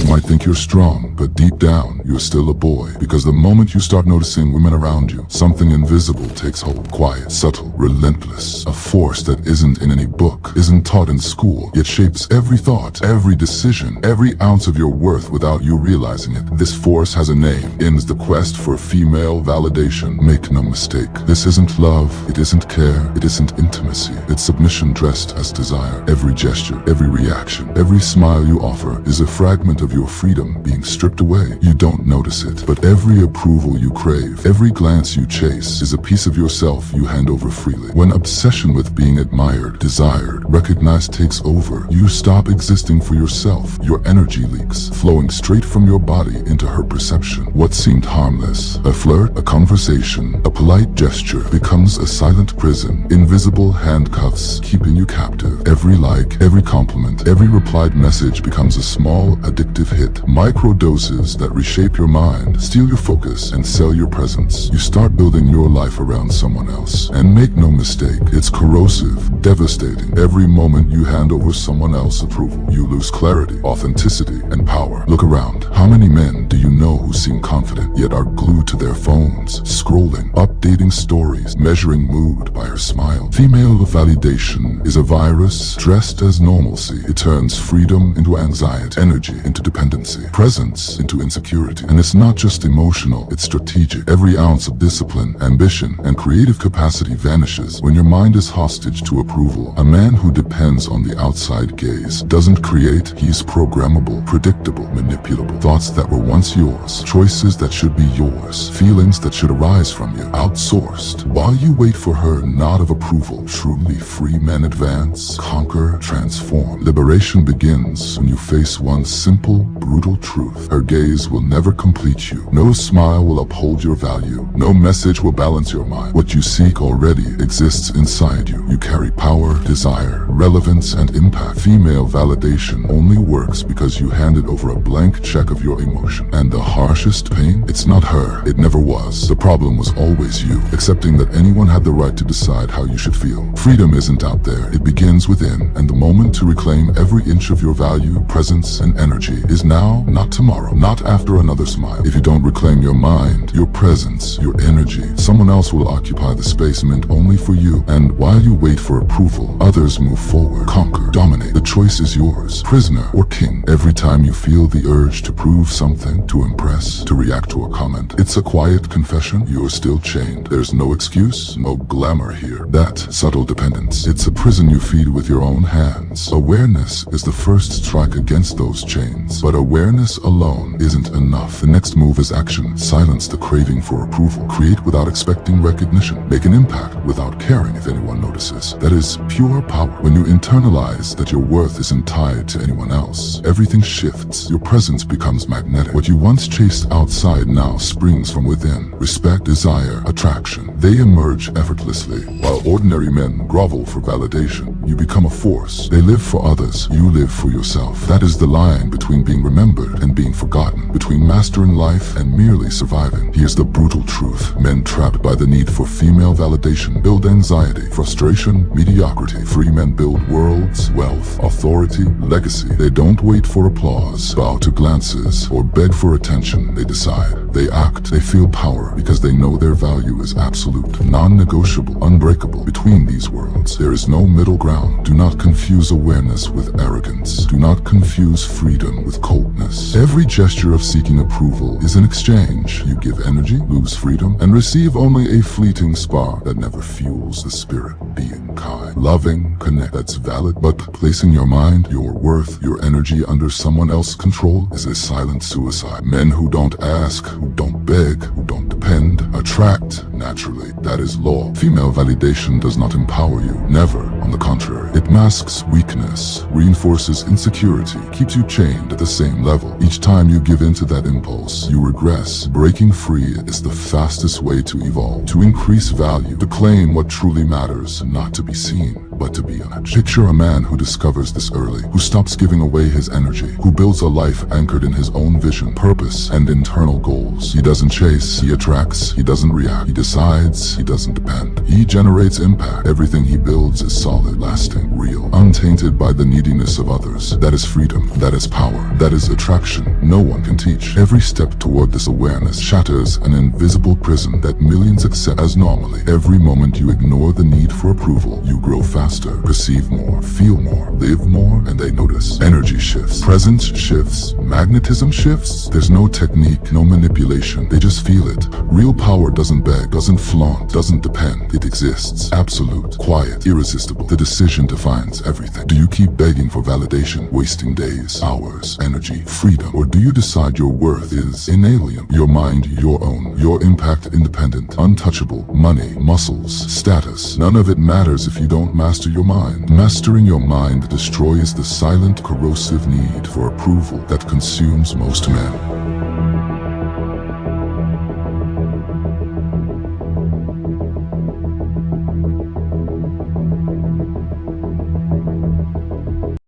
might think you're strong, but deep down, you're still a boy. Because the moment you start noticing women around you, something invisible takes hold. Quiet, subtle, relentless. A force that isn't in any book, isn't taught in school, yet shapes every thought, every decision, every ounce of your worth without you realizing it. This force has a name. Ends the quest for female validation. Make no mistake, this isn't love, it isn't care, it isn't intimacy. It's submission dressed as desire. Every gesture, every reaction, every smile you offer is a fragment of your freedom being stripped away. You don't notice it, but every approval you crave, every glance you chase is a piece of yourself you hand over freely. When obsession with being admired, desired, recognized takes over, you stop existing for yourself. Your energy leaks, flowing straight from your body into her perception. What seemed harmless, a flirt, a conversation, a polite gesture, becomes a silent prison. Invisible handcuffs keeping you captive. Every like, every compliment, every replied message becomes a small, addictive hit. Micro doses that reshape your mind, steal your focus, and sell your presence. You start building your life around someone else. And make no mistake, it's corrosive, devastating. Every moment you hand over someone else's approval, you lose clarity, authenticity, and power. Look around. How many men do you know who seem confident, yet are glued to their phones, scrolling, updating stories, measuring mood by her smile? Female validation is a virus dressed as normalcy. It turns freedom into anxiety, energy into dependency, presence into insecurity. And it's not just emotional, it's strategic. Every ounce of discipline, ambition, and creative capacity vanishes when your mind is hostage to approval. A man who depends on the outside gaze doesn't create, he's programmable, predictable, manipulable. Thoughts that were once yours, choices that should be yours, feelings that should arise from you, outsourced. While you wait for her nod of approval, truly free men advance, conquer, transform. Liberation begins when you face one simple, brutal truth. Her gaze will never complete you. No smile will uphold your value. No message will balance your mind. What you seek already exists inside you. You carry power, desire, relevance, and impact. Female validation only works because you handed over a blank check of your emotion. And the harshest pain? It's not her. It never was. The problem was always you, accepting that anyone had the right to decide how you should feel. Freedom isn't out there. It begins within, and the moment to reclaim every inch of your value, presence, and energy is now, not tomorrow, not after another smile. If you don't reclaim your mind, your presence, your energy, someone else will occupy the space meant only for you. And while you wait for approval, others move forward, conquer, dominate. The choice is yours, prisoner or king. Every time you feel the urge to prove something, to impress, to react to a comment, it's a quiet confession you're still chained. There's no excuse, no glamour here. That subtle dependence, it's a prison you feed with your own hands. Awareness is the first strike against those chains, but awareness alone isn't enough. The next move is action. Silence the craving for approval. Create without expecting recognition. Make an impact without caring if anyone notices. That is pure power. When you internalize that your worth isn't tied to anyone else, everything shifts. Your presence becomes magnetic. What you once chased outside now springs from within. Respect, desire, attraction. They emerge effortlessly. While ordinary men grovel for validation, you become a force. They live for others. You live for yourself. That is the line between being remembered and being forgotten, between mastering life and merely surviving. Here's the brutal truth. Men trapped by the need for female validation build anxiety, frustration, mediocrity. Free men build worlds, wealth, authority, legacy. They don't wait for applause, bow to glances, or beg for attention. They decide. They act. They feel power because they know their value is absolute, non-negotiable, unbreakable. Between these worlds, there is no middle ground. Do not confuse awareness with arrogance. Do not confuse freedom with coldness. Every gesture of seeking approval is an exchange. You give energy, lose freedom, and receive only a fleeting spark that never fuels the spirit. Being kind, loving, connect, that's valid, but placing your mind, your worth, your energy under someone else's control is a silent suicide. Men who don't ask, who don't beg, who don't depend, attract naturally. That is law. Female validation does not empower you. Never. On the contrary, it masks weakness, reinforces insecurity, keeps you chained at the same level. Each time you give in to that impulse, you regress. Breaking free is the fastest way to evolve, to increase value, to claim what truly matters, not to be seen. but to be unmatched. Picture a man who discovers this early, who stops giving away his energy, who builds a life anchored in his own vision, purpose, and internal goals. He doesn't chase, he attracts, he doesn't react, he decides, he doesn't depend. He generates impact. Everything he builds is solid, lasting, real, untainted by the neediness of others. That is freedom, that is power, that is attraction no one can teach. Every step toward this awareness shatters an invisible prison that millions accept as normally. Every moment you ignore the need for approval, you grow faster, perceive more, feel more, live more, and they notice. Energy shifts, presence shifts, magnetism shifts. There's no technique, no manipulation. They just feel it. Real power doesn't beg, doesn't flaunt, doesn't depend. It exists. Absolute, quiet, irresistible. The decision defines everything. Do you keep begging for validation, wasting days, hours, energy, freedom? Or do you decide your worth is inalienable, your mind your own, your impact independent, untouchable, money, muscles, status? None of it matters if you don't master your mind. Mastering your mind destroys the silent, corrosive need for approval that consumes most men.